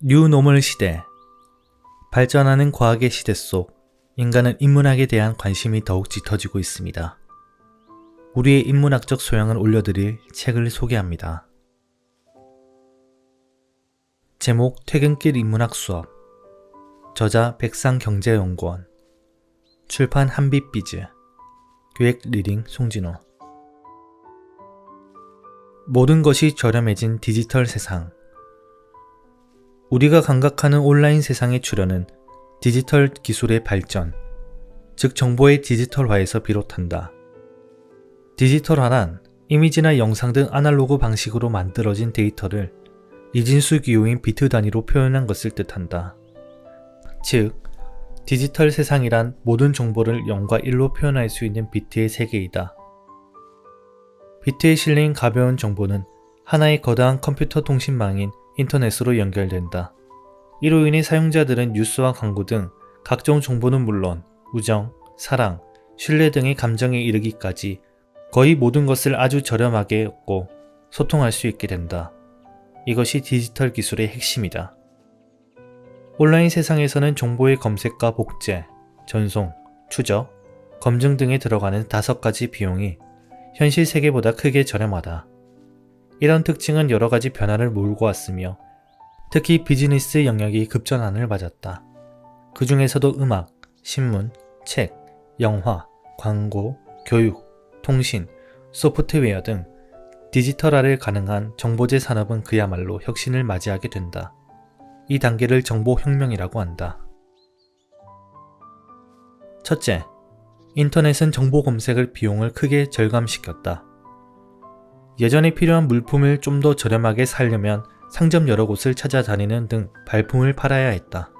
뉴노멀 시대. 발전하는 과학의 시대 속 인간은 인문학에 대한 관심이 더욱 짙어지고 있습니다. 우리의 인문학적 소양을 올려드릴 책을 소개합니다. 제목 퇴근길 인문학 수업. 저자 백상경제연구원. 출판 한빛비즈. 기획 리딩 송진호. 모든 것이 저렴해진 디지털 세상. 우리가 감각하는 온라인 세상의 출현은 디지털 기술의 발전, 즉 정보의 디지털화에서 비롯한다. 디지털화란 이미지나 영상 등 아날로그 방식으로 만들어진 데이터를 이진수 기호인 비트 단위로 표현한 것을 뜻한다. 즉, 디지털 세상이란 모든 정보를 0과 1로 표현할 수 있는 비트의 세계이다. 비트에 실린 가벼운 정보는 하나의 거대한 컴퓨터 통신망인 인터넷으로 연결된다. 이로 인해 사용자들은 뉴스와 광고 등 각종 정보는 물론 우정, 사랑, 신뢰 등의 감정에 이르기까지 거의 모든 것을 아주 저렴하게 얻고 소통할 수 있게 된다. 이것이 디지털 기술의 핵심이다. 온라인 세상에서는 정보의 검색과 복제, 전송, 추적, 검증 등에 들어가는 5가지 비용이 현실 세계보다 크게 저렴하다. 이런 특징은 여러 가지 변화를 몰고 왔으며 특히 비즈니스 영역이 급전환을 맞았다. 그 중에서도 음악, 신문, 책, 영화, 광고, 교육, 통신, 소프트웨어 등 디지털화를 가능한 정보재 산업은 그야말로 혁신을 맞이하게 된다. 이 단계를 정보혁명이라고 한다. 첫째, 인터넷은 정보 검색을 비용을 크게 절감시켰다. 예전에 필요한 물품을 좀 더 저렴하게 사려면 상점 여러 곳을 찾아다니는 등 발품을 팔아야 했다.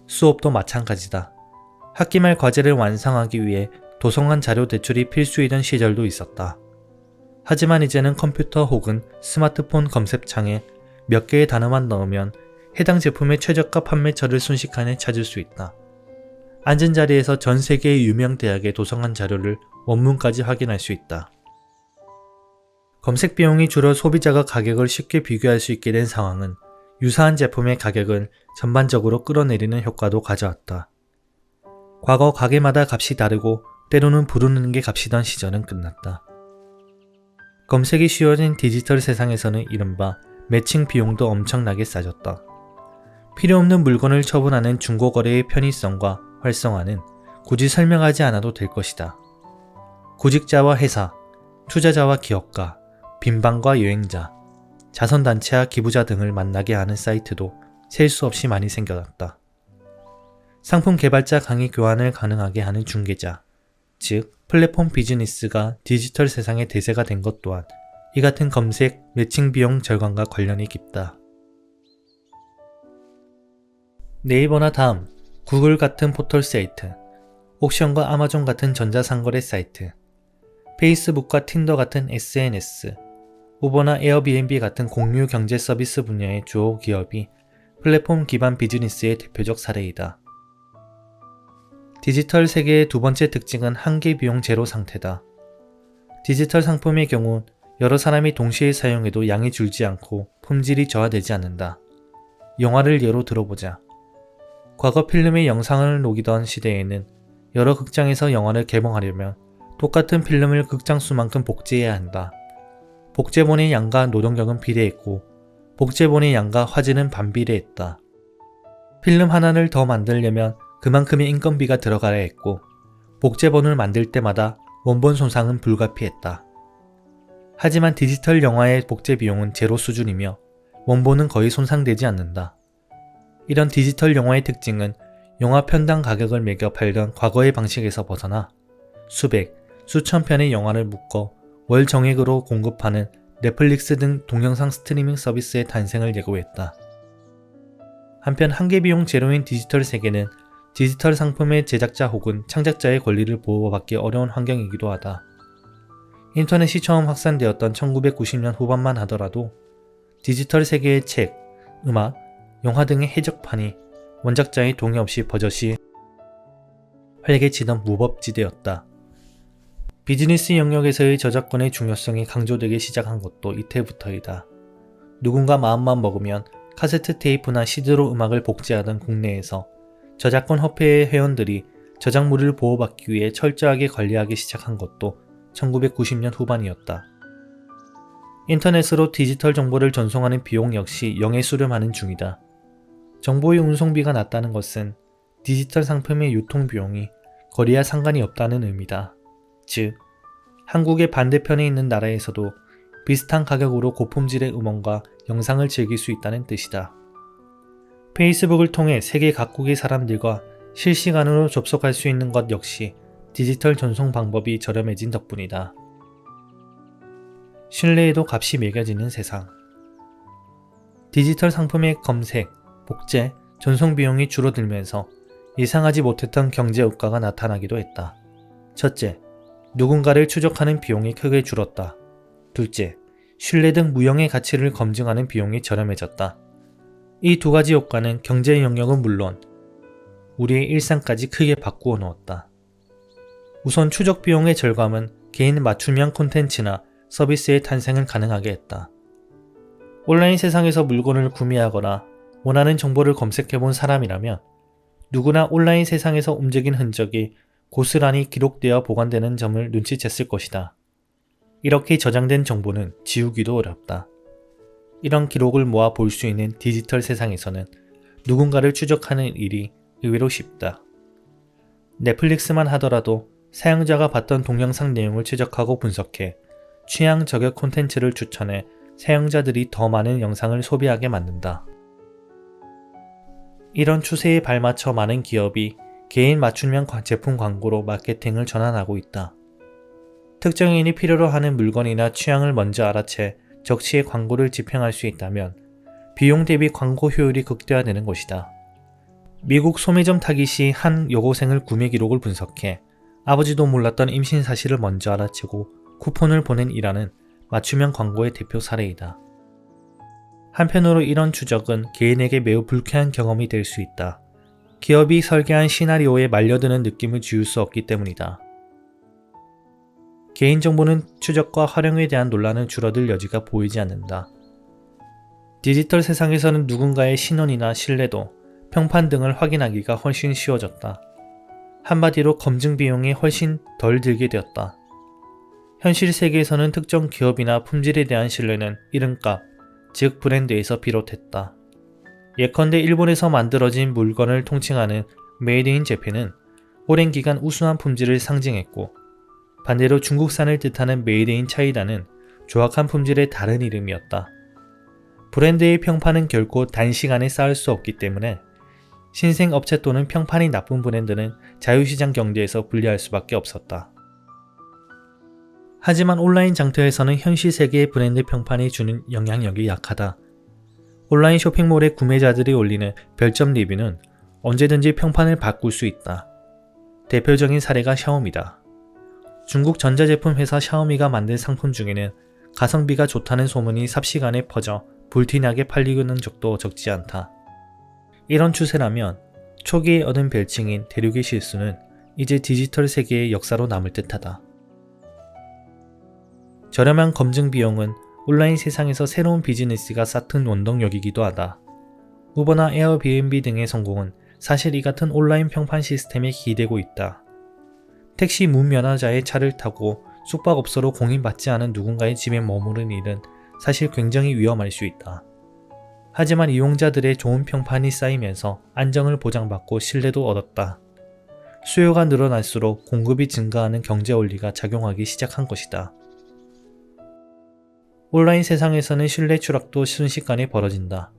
수업도 마찬가지다. 학기 말 과제를 완성하기 위해 도서관 자료 대출이 필수이던 시절도 있었다. 하지만 이제는 컴퓨터 혹은 스마트폰 검색창에 몇 개의 단어만 넣으면 해당 제품의 최저가 판매처를 순식간에 찾을 수 있다. 앉은 자리에서 전 세계의 유명 대학의 도서관 자료를 원문까지 확인할 수 있다. 검색 비용이 줄어 소비자가 가격을 쉽게 비교할 수 있게 된 상황은 유사한 제품의 가격을 전반적으로 끌어내리는 효과도 가져왔다. 과거 가게마다 값이 다르고 때로는 부르는 게 값이던 시절은 끝났다. 검색이 쉬워진 디지털 세상에서는 이른바 매칭 비용도 엄청나게 싸졌다. 필요 없는 물건을 처분하는 중고거래의 편의성과 활성화는 굳이 설명하지 않아도 될 것이다. 구직자와 회사, 투자자와 기업가, 빈방과 여행자, 자선단체와 기부자 등을 만나게 하는 사이트도 셀 수 없이 많이 생겨났다. 상품 개발자 강의 교환을 가능하게 하는 중개자, 즉 플랫폼 비즈니스가 디지털 세상의 대세가 된 것 또한 이 같은 검색, 매칭 비용 절감과 관련이 깊다. 네이버나 다음, 구글 같은 포털 사이트, 옥션과 아마존 같은 전자상거래 사이트, 페이스북과 틴더 같은 SNS, 우버나 에어비앤비 같은 공유 경제 서비스 분야의 주요 기업이 플랫폼 기반 비즈니스의 대표적 사례이다. 디지털 세계의 두 번째 특징은 한계 비용 제로 상태다. 디지털 상품의 경우 여러 사람이 동시에 사용해도 양이 줄지 않고 품질이 저하되지 않는다. 영화를 예로 들어보자. 과거 필름에 영상을 녹이던 시대에는 여러 극장에서 영화를 개봉하려면 똑같은 필름을 극장 수만큼 복제해야 한다. 복제본의 양과 노동력은 비례했고 복제본의 양과 화질은 반비례했다. 필름 하나를 더 만들려면 그만큼의 인건비가 들어가야 했고 복제본을 만들 때마다 원본 손상은 불가피했다. 하지만 디지털 영화의 복제 비용은 제로 수준이며 원본은 거의 손상되지 않는다. 이런 디지털 영화의 특징은 영화 편당 가격을 매겨 팔던 과거의 방식에서 벗어나 수백, 수천 편의 영화를 묶어 월 정액으로 공급하는 넷플릭스 등 동영상 스트리밍 서비스의 탄생을 예고했다. 한편 한계 비용 제로인 디지털 세계는 디지털 상품의 제작자 혹은 창작자의 권리를 보호받기 어려운 환경이기도 하다. 인터넷이 처음 확산되었던 1990년 후반만 하더라도 디지털 세계의 책, 음악, 영화 등의 해적판이 원작자의 동의 없이 버젓이 활개치던 무법지대였다. 비즈니스 영역에서의 저작권의 중요성이 강조되기 시작한 것도 이때부터이다. 누군가 마음만 먹으면 카세트 테이프나 CD로 음악을 복제하던 국내에서 저작권 협회의 회원들이 저작물을 보호받기 위해 철저하게 관리하기 시작한 것도 1990년 후반이었다. 인터넷으로 디지털 정보를 전송하는 비용 역시 영에 수렴하는 중이다. 정보의 운송비가 낮다는 것은 디지털 상품의 유통 비용이 거리와 상관이 없다는 의미다. 즉, 한국의 반대편에 있는 나라에서도 비슷한 가격으로 고품질의 음원과 영상을 즐길 수 있다는 뜻이다. 페이스북을 통해 세계 각국의 사람들과 실시간으로 접속할 수 있는 것 역시 디지털 전송 방법이 저렴해진 덕분이다. 신뢰에도 값이 매겨지는 세상. 디지털 상품의 검색, 복제, 전송 비용이 줄어들면서 예상하지 못했던 경제 효과가 나타나기도 했다. 첫째, 누군가를 추적하는 비용이 크게 줄었다. 둘째, 신뢰 등 무형의 가치를 검증하는 비용이 저렴해졌다. 이 두 가지 효과는 경제 영역은 물론 우리의 일상까지 크게 바꾸어 놓았다. 우선 추적 비용의 절감은 개인 맞춤형 콘텐츠나 서비스의 탄생을 가능하게 했다. 온라인 세상에서 물건을 구매하거나 원하는 정보를 검색해본 사람이라면 누구나 온라인 세상에서 움직인 흔적이 고스란히 기록되어 보관되는 점을 눈치챘을 것이다. 이렇게 저장된 정보는 지우기도 어렵다. 이런 기록을 모아 볼 수 있는 디지털 세상에서는 누군가를 추적하는 일이 의외로 쉽다. 넷플릭스만 하더라도 사용자가 봤던 동영상 내용을 추적하고 분석해 취향 저격 콘텐츠를 추천해 사용자들이 더 많은 영상을 소비하게 만든다. 이런 추세에 발맞춰 많은 기업이 개인 맞춤형 제품 광고로 마케팅을 전환하고 있다. 특정인이 필요로 하는 물건이나 취향을 먼저 알아채 적시에 광고를 집행할 수 있다면 비용 대비 광고 효율이 극대화되는 것이다. 미국 소매점 타깃이 한 여고생을 구매 기록을 분석해 아버지도 몰랐던 임신 사실을 먼저 알아채고 쿠폰을 보낸 일화는 맞춤형 광고의 대표 사례이다. 한편으로 이런 추적은 개인에게 매우 불쾌한 경험이 될 수 있다. 기업이 설계한 시나리오에 말려드는 느낌을 지울 수 없기 때문이다. 개인정보는 추적과 활용에 대한 논란은 줄어들 여지가 보이지 않는다. 디지털 세상에서는 누군가의 신원이나 신뢰도, 평판 등을 확인하기가 훨씬 쉬워졌다. 한마디로 검증 비용이 훨씬 덜 들게 되었다. 현실 세계에서는 특정 기업이나 품질에 대한 신뢰는 이름값, 즉 브랜드에서 비롯했다. 예컨대 일본에서 만들어진 물건을 통칭하는 메이드 인 재팬은 오랜 기간 우수한 품질을 상징했고, 반대로 중국산을 뜻하는 메이드 인 차이나는 조악한 품질의 다른 이름이었다. 브랜드의 평판은 결코 단시간에 쌓을 수 없기 때문에 신생 업체 또는 평판이 나쁜 브랜드는 자유시장 경제에서 분리할 수밖에 없었다. 하지만 온라인 장터에서는 현실 세계의 브랜드 평판이 주는 영향력이 약하다. 온라인 쇼핑몰의 구매자들이 올리는 별점 리뷰는 언제든지 평판을 바꿀 수 있다. 대표적인 사례가 샤오미다. 중국 전자제품 회사 샤오미가 만든 상품 중에는 가성비가 좋다는 소문이 삽시간에 퍼져 불티나게 팔리는 적도 적지 않다. 이런 추세라면 초기에 얻은 별칭인 대륙의 실수는 이제 디지털 세계의 역사로 남을 듯하다. 저렴한 검증 비용은 온라인 세상에서 새로운 비즈니스가 싹튼 원동력이기도 하다. 우버나 에어비앤비 등의 성공은 사실 이 같은 온라인 평판 시스템에 기대고 있다. 택시 무면허자의 차를 타고 숙박업소로 공인받지 않은 누군가의 집에 머무르는 일은 사실 굉장히 위험할 수 있다. 하지만 이용자들의 좋은 평판이 쌓이면서 안정을 보장받고 신뢰도 얻었다. 수요가 늘어날수록 공급이 증가하는 경제 원리가 작용하기 시작한 것이다. 온라인 세상에서는 신뢰 추락도 순식간에 벌어진다.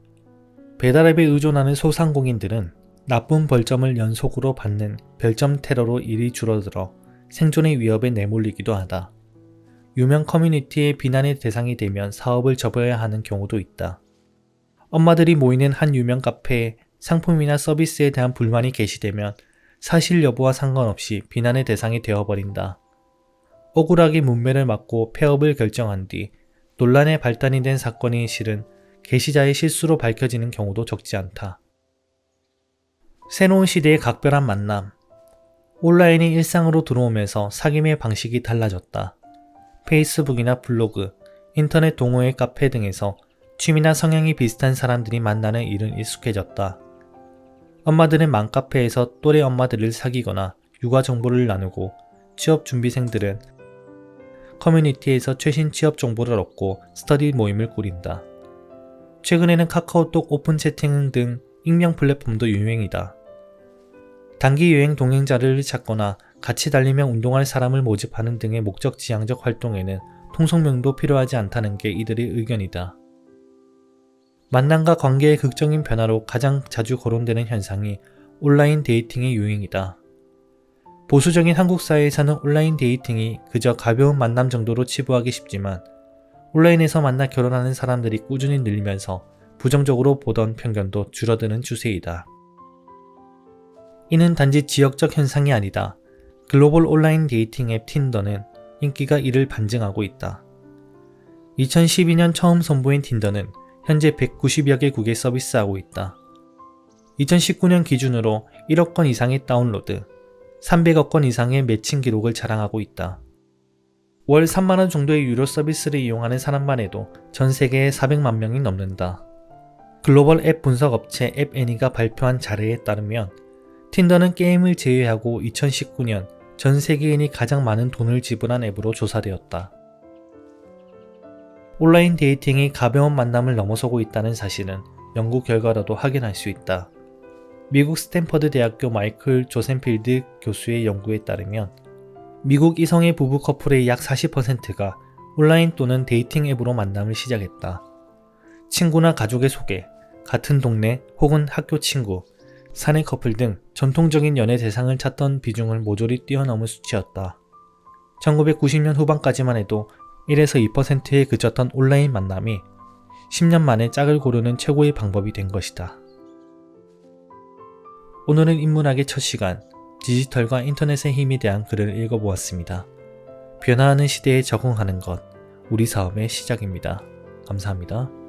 배달앱에 의존하는 소상공인들은 나쁜 벌점을 연속으로 받는 별점 테러로 일이 줄어들어 생존의 위협에 내몰리기도 하다. 유명 커뮤니티의 비난의 대상이 되면 사업을 접어야 하는 경우도 있다. 엄마들이 모이는 한 유명 카페에 상품이나 서비스에 대한 불만이 게시되면 사실 여부와 상관없이 비난의 대상이 되어버린다. 억울하게 문매를 맞고 폐업을 결정한 뒤 논란의 발단이 된 사건이 실은 게시자의 실수로 밝혀지는 경우도 적지 않다. 새로운 시대의 각별한 만남. 온라인이 일상으로 들어오면서 사귐의 방식이 달라졌다. 페이스북이나 블로그, 인터넷 동호회 카페 등에서 취미나 성향이 비슷한 사람들이 만나는 일은 익숙해졌다. 엄마들은 맘카페에서 또래 엄마들을 사귀거나 육아 정보를 나누고 취업 준비생들은 커뮤니티에서 최신 취업 정보를 얻고 스터디 모임을 꾸린다. 최근에는 카카오톡 오픈 채팅 등 익명 플랫폼도 유행이다. 단기 여행 동행자를 찾거나 같이 달리며 운동할 사람을 모집하는 등의 목적 지향적 활동에는 통성명도 필요하지 않다는 게 이들의 의견이다. 만남과 관계의 극적인 변화로 가장 자주 거론되는 현상이 온라인 데이팅의 유행이다. 보수적인 한국 사회에서는 온라인 데이팅이 그저 가벼운 만남 정도로 치부하기 쉽지만 온라인에서 만나 결혼하는 사람들이 꾸준히 늘면서 부정적으로 보던 편견도 줄어드는 추세이다. 이는 단지 지역적 현상이 아니다. 글로벌 온라인 데이팅 앱 틴더는 인기가 이를 반증하고 있다. 2012년 처음 선보인 틴더는 현재 190여 개국에 서비스하고 있다. 2019년 기준으로 1억 건 이상의 다운로드, 300억 건 이상의 매칭 기록을 자랑하고 있다. 월 3만원 정도의 유료 서비스를 이용하는 사람만 해도 전 세계에 400만 명이 넘는다. 글로벌 앱 분석 업체 앱애니가 발표한 자료에 따르면 틴더는 게임을 제외하고 2019년 전 세계인이 가장 많은 돈을 지불한 앱으로 조사되었다. 온라인 데이팅이 가벼운 만남을 넘어서고 있다는 사실은 연구 결과로도 확인할 수 있다. 미국 스탠퍼드 대학교 마이클 조센필드 교수의 연구에 따르면 미국 이성의 부부 커플의 약 40%가 온라인 또는 데이팅 앱으로 만남을 시작했다. 친구나 가족의 소개, 같은 동네 혹은 학교 친구, 사내 커플 등 전통적인 연애 대상을 찾던 비중을 모조리 뛰어넘은 수치였다. 1990년 후반까지만 해도 1에서 2%에 그쳤던 온라인 만남이 10년 만에 짝을 고르는 최고의 방법이 된 것이다. 오늘은 인문학의 첫 시간, 디지털과 인터넷의 힘에 대한 글을 읽어보았습니다. 변화하는 시대에 적응하는 것, 우리 사업의 시작입니다. 감사합니다.